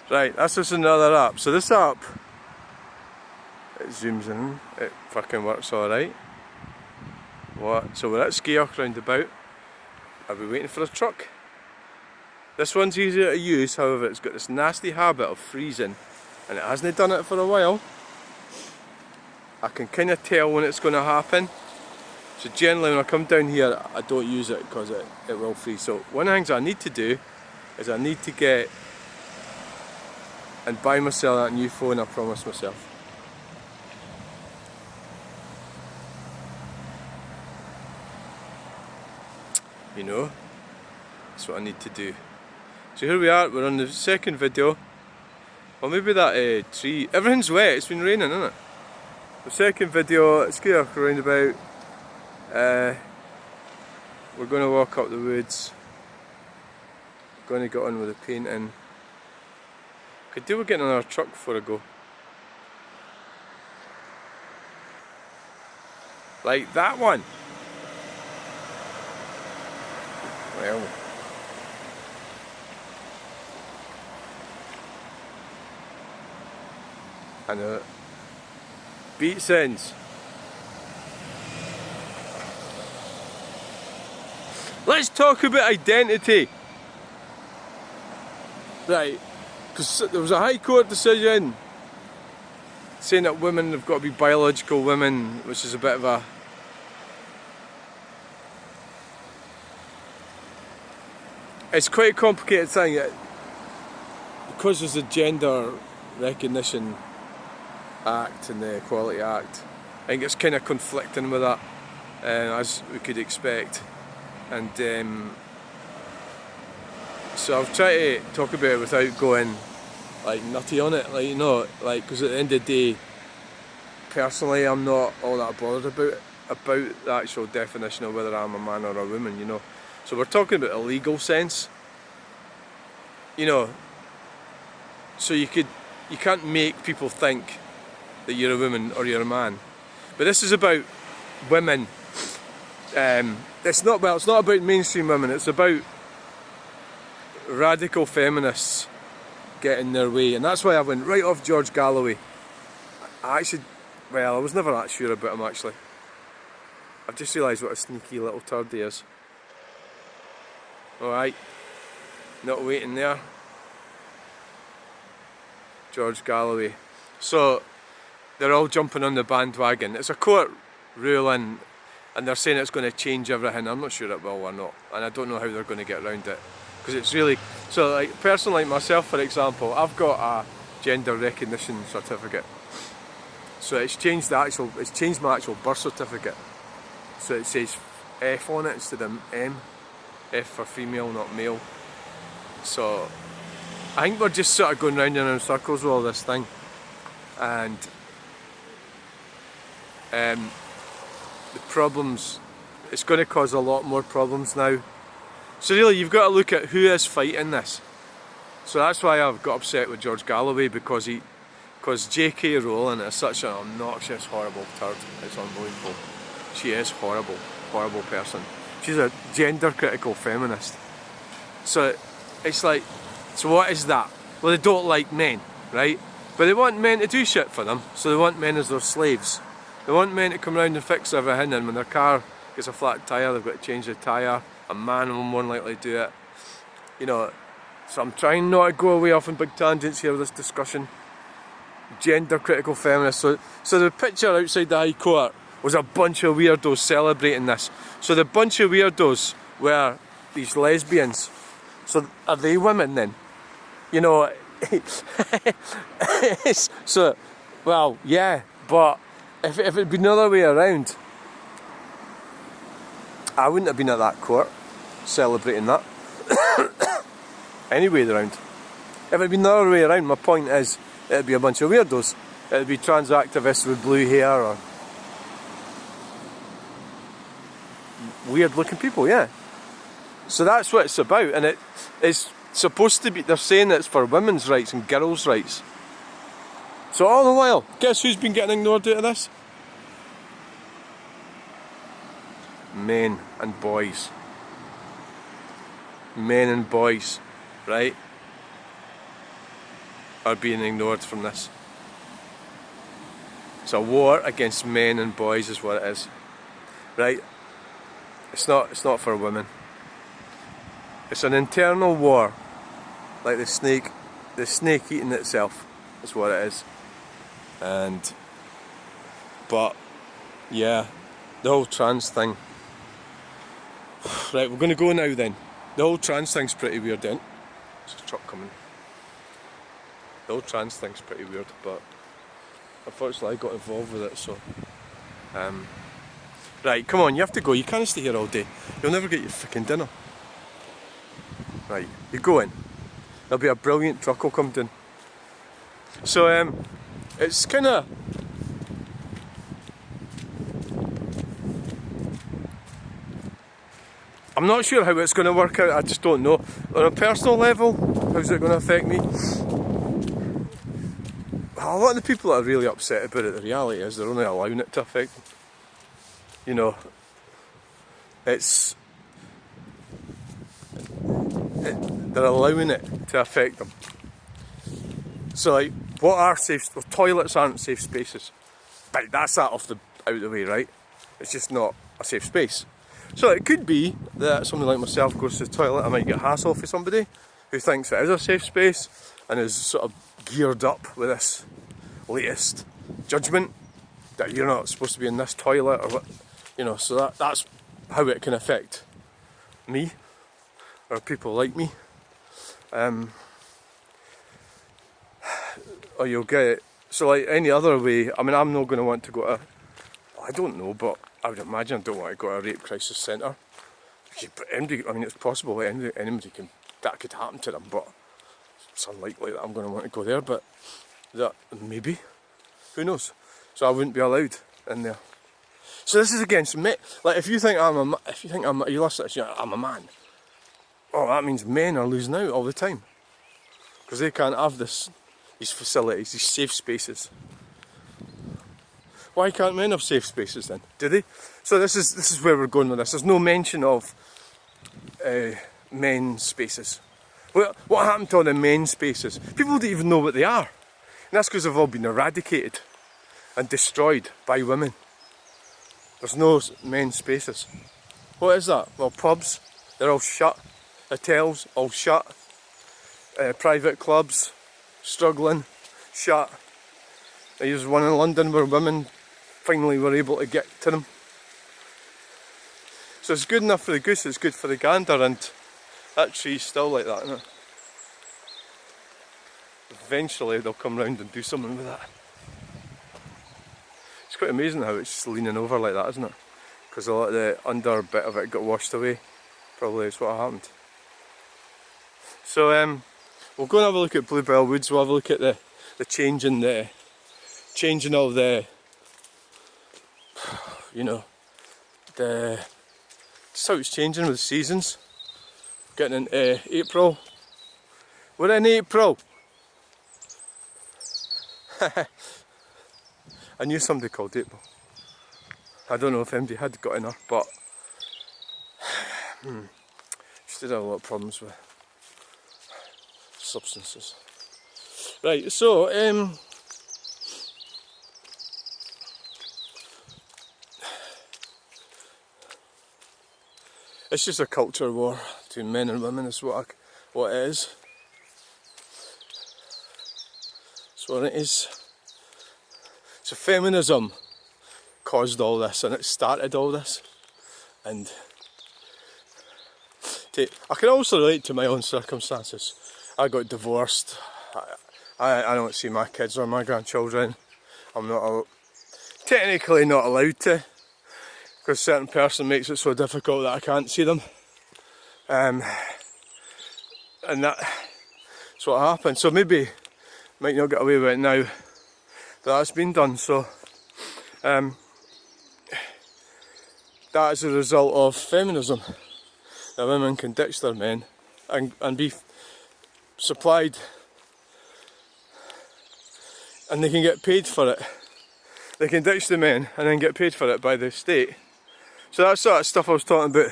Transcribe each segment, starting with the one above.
Right, that's just another app. So this app, it zooms in, it fucking works alright. What? So we're at Skeoch roundabout. Are we waiting for a truck? This one's easier to use, however it's got this nasty habit of freezing and it hasn't done it for a while. I can kind of tell when it's going to happen. So generally when I come down here I don't use it because it will freeze. So one of the things I need to do is I need to get and buy myself that new phone I promised myself. You know, that's what I need to do. So here we are, we're on the second video. Well, maybe that tree, everything's wet, it's been raining, isn't it? The second video, it's going roundabout. We're going to walk up the woods. We're going to get on with the painting. Could do with getting another truck before I go. Like that one. Well. I know it. Beat sense. Let's talk about identity. Right, because there was a High Court decision saying that women have got to be biological women, which is a bit of a... It's quite a complicated thing, because there's a Gender Recognition Act and the Equality Act. I think it's kind of conflicting with that, as we could expect. And so I've tried to talk about it without going like nutty on it, like, you know, like, because at the end of the day, personally, I'm not all that bothered about the actual definition of whether I'm a man or a woman, you know. So we're talking about a legal sense, you know. So you can't make people think that you're a woman or you're a man. But this is about women. It's not about mainstream women, it's about radical feminists getting their way, and that's why I went right off George Galloway. I was never that sure about him actually. I've just realised what a sneaky little turd he is. Alright, not waiting there. George Galloway. So they're all jumping on the bandwagon. It's a court ruling and they're saying it's going to change everything. I'm not sure it will or not, and I don't know how they're going to get around it, because it's really, so like a person like myself, for example, I've got a gender recognition certificate, so it's changed my actual birth certificate, so it says F on it instead of M, F for female, not male. So I think we're just sort of going round and round in circles with all this thing, and the problems, it's going to cause a lot more problems now. So really you've got to look at who is fighting this. So that's why I've got upset with George Galloway, because JK Rowling is such an obnoxious, horrible turd. It's unbelievable. She is horrible, horrible person. She's a gender critical feminist. So it's like, so what is that? Well, they don't like men, right? But they want men to do shit for them, so they want men as their slaves. They want men to come around and fix everything, and when their car gets a flat tyre, they've got to change the tyre. A man will more than likely do it. You know, so I'm trying not to go away off on big tangents here with this discussion. Gender critical feminists. So the picture outside the High Court was a bunch of weirdos celebrating this. So the bunch of weirdos were these lesbians. So are they women then? You know, so, well, yeah, but if it had been the other way around, I wouldn't have been at that court celebrating that. Any way around. If it had been the other way around, my point is, it would be a bunch of weirdos. It would be trans activists with blue hair or weird looking people, yeah. So that's what it's about, and it is supposed to be, they're saying it's for women's rights and girls' rights. So all the while, guess who's been getting ignored out of this? Men and boys. Men and boys, right? are being ignored from this. It's a war against men and boys is what it is. Right? It's not for women. It's an internal war. Like the snake eating itself is what it is. But yeah, the whole trans thing. Right, we're going to go now then. The whole trans thing's pretty weird, isn't it? There's a truck coming. The whole trans thing's pretty weird, but unfortunately I got involved with it, so... Right, come on, you have to go. You can't stay here all day. You'll never get your fucking dinner. Right, you're going. There'll be a brilliant truck will come down. So, it's kind of... I'm not sure how it's going to work out, I just don't know. On a personal level, how's it going to affect me? A lot of the people that are really upset about it, the reality is they're only allowing it to affect them. You know, they're allowing it to affect them. So like, what are safe, well, toilets aren't safe spaces. Right, that's that out of the way, right? It's just not a safe space. So it could be that somebody like myself goes to the toilet, I might get a hassle for somebody who thinks it is a safe space and is sort of geared up with this latest judgment that you're not supposed to be in this toilet or what, you know, so that's how it can affect me or people like me. Or you'll get it. So like any other way, I mean, I'm not going to want to go to, I don't know, but I would imagine I don't want to go to a rape crisis centre. I mean, it's possible that anybody that could happen to them, but it's unlikely that I'm going to want to go there, but that maybe, who knows? So I wouldn't be allowed in there. So this is against me. Like if you think you listen to this, I'm a man. Oh, that means men are losing out all the time because they can't have these facilities, these safe spaces. Why can't men have safe spaces then? Do they? So this is where we're going with this. There's no mention of men's spaces. What happened to all the men's spaces? People don't even know what they are. And that's because they've all been eradicated and destroyed by women. There's no men's spaces. What is that? Well, pubs, they're all shut. Hotels, all shut. Private clubs, struggling, shut. There's one in London where women finally were able to get to them. So it's good enough for the goose, it's good for the gander, and that tree's still like that, isn't it? Eventually they'll come round and do something with that. It's quite amazing how it's just leaning over like that, isn't it? Because a lot of the under bit of it got washed away. Probably is what happened. So we'll go and have a look at Bluebell Woods. We'll have a look at the changing of the, you know, just how it's changing with the seasons. Getting into April. We're in April. I knew somebody called April. I don't know if anybody had got in her, but she did have a lot of problems with substances. Right, so it's just a culture war between men and women, is what it is. That's what it is. So feminism caused all this, and it started all this. And I can also relate to my own circumstances. I got divorced. I don't see my kids or my grandchildren. I'm technically not allowed to, because a certain person makes it so difficult that I can't see them. And that's what happened. So maybe might not get away with it now that's been done. So that is a result of feminism, that women can ditch their men and be supplied, and they can get paid for it. They can ditch the men and then get paid for it by the state. So that sort of stuff I was talking about,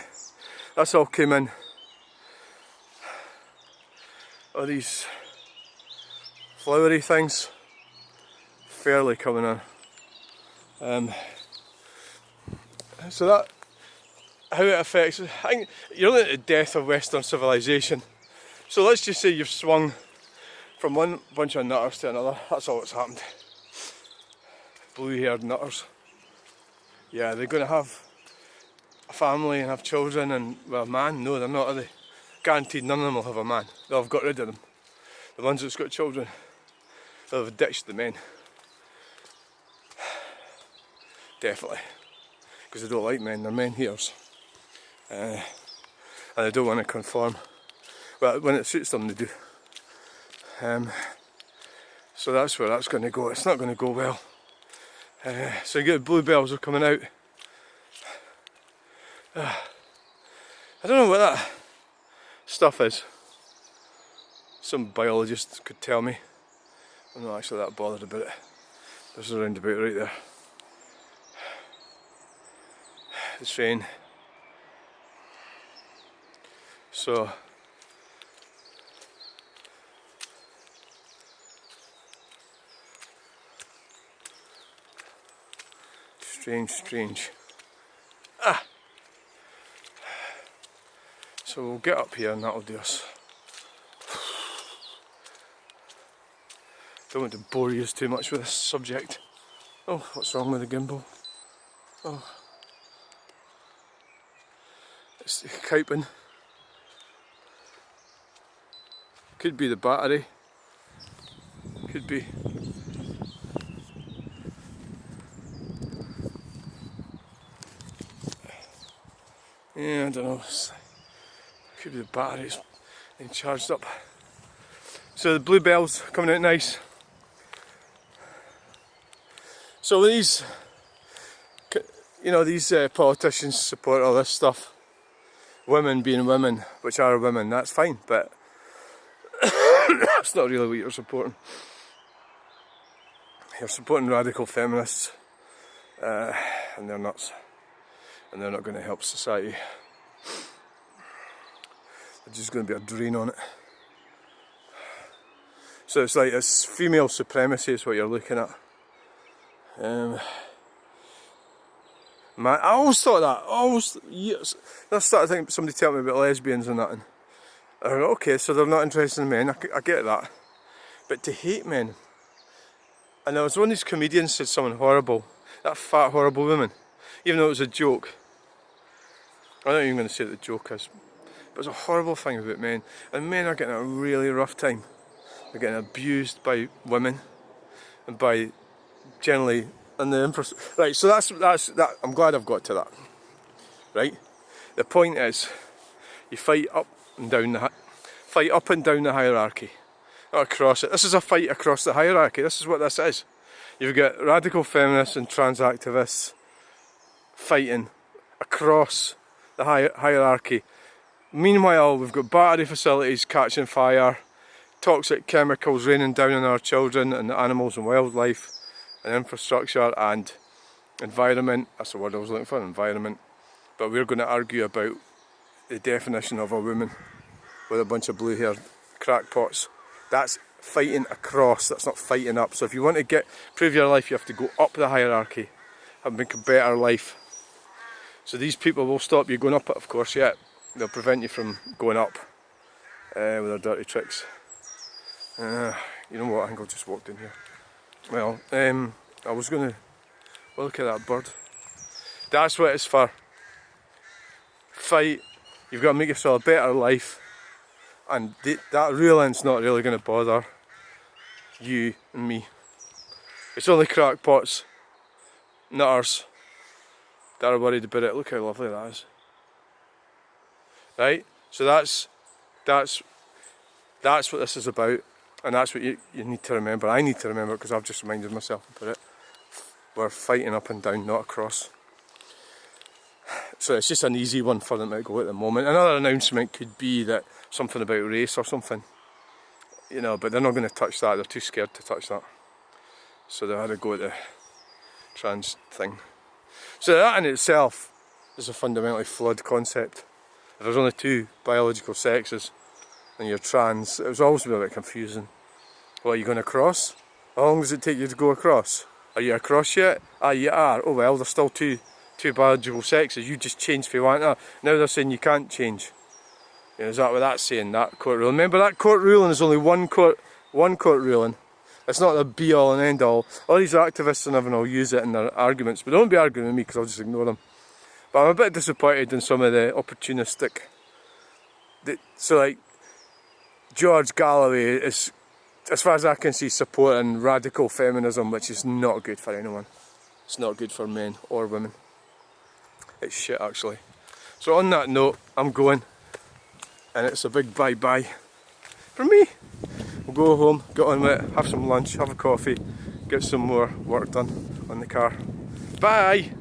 that's all came in. All these flowery things fairly coming on. So that, how it affects, I think you're looking at the death of Western civilization. So let's just say you've swung from one bunch of nutters to another. That's all that's happened. Blue-haired nutters. Yeah, they're going to have a family and have children and, well, a man? No, they're not, are they? Guaranteed none of them will have a man. They'll have got rid of them. The ones that's got children, they'll have ditched the men. Definitely. Because they don't like men, they're men haters. And they don't want to conform. Well, when it suits them, they do. So that's where that's going to go. It's not going to go well. So you get the bluebells are coming out. I don't know what that stuff is. Some biologist could tell me. I'm not actually that bothered about it. There's a roundabout right there. The train. So strange. So we'll get up here and that'll do us. Don't want to bore you too much with this subject. Oh, what's wrong with the gimbal? Oh, it's coping. Could be the battery. Could be. Yeah, I don't know. Could be the battery's been charged up. So the bluebells coming out nice. So these, you know, these politicians support all this stuff. Women being women, which are women, that's fine, but that's not really what you're supporting. You're supporting radical feminists, and they're nuts, and they're not going to help society. There's just going to be a drain on it. So it's like it's female supremacy is what you're looking at. Man, I always thought that, years. Then I started thinking, somebody tell me about lesbians and that, and I went, okay, so they're not interested in men, I get that. But to hate men, and there was one of these comedians said something horrible, that fat horrible woman, even though it was a joke. I'm not even going to say what the joke is, but it's a horrible thing about men, and men are getting a really rough time. They're getting abused by women, and by generally in the infrastructure. Right, so that's that. I'm glad I've got to that. Right, the point is, you fight up and down the hierarchy, not across it. This is a fight across the hierarchy. This is what this is. You've got radical feminists and trans activists fighting across the hierarchy. Meanwhile, we've got battery facilities catching fire, toxic chemicals raining down on our children and the animals and wildlife, and infrastructure and environment. That's the word I was looking for, environment. But we're going to argue about the definition of a woman with a bunch of blue-haired crackpots. That's fighting across, that's not fighting up. So if you want to prove your life, you have to go up the hierarchy and make a better life. So these people will stop you going up it, of course, yeah. They'll prevent you from going up with their dirty tricks. You know what, I think I'll just walk in here. Well, I was going to look at that bird. That's what it's for. Fight. You've got to make yourself a better life. And that ruling's not really going to bother you and me. It's only crackpots, nutters, that are worried about it. Look how lovely that is. Right? So that's what this is about. And that's what you need to remember. I need to remember because I've just reminded myself about it. We're fighting up and down, not across. So it's just an easy one for them to go at the moment. Another announcement could be that something about race or something. You know, but they're not going to touch that. They're too scared to touch that. So they had to go at the trans thing. So that in itself is a fundamentally flawed concept. If there's only two biological sexes and you're trans, it was always a bit confusing. What, are you going to cross? How long does it take you to go across? Are you across yet? Ah, you are. Oh well, there's still two biological sexes. You just changed if you want to. Now they're saying you can't change. You know, is that what that's saying, that court ruling? Remember, that court ruling is only one court ruling. It's not the be all and end all. All these activists and everyone will use it in their arguments, but don't be arguing with me because I'll just ignore them. But I'm a bit disappointed in some of the opportunistic... So like, George Galloway is, as far as I can see, supporting radical feminism, which is not good for anyone. It's not good for men or women. It's shit, actually. So on that note, I'm going, and it's a big bye-bye from me. We'll go home, get on with it, have some lunch, have a coffee, get some more work done on the car. Bye!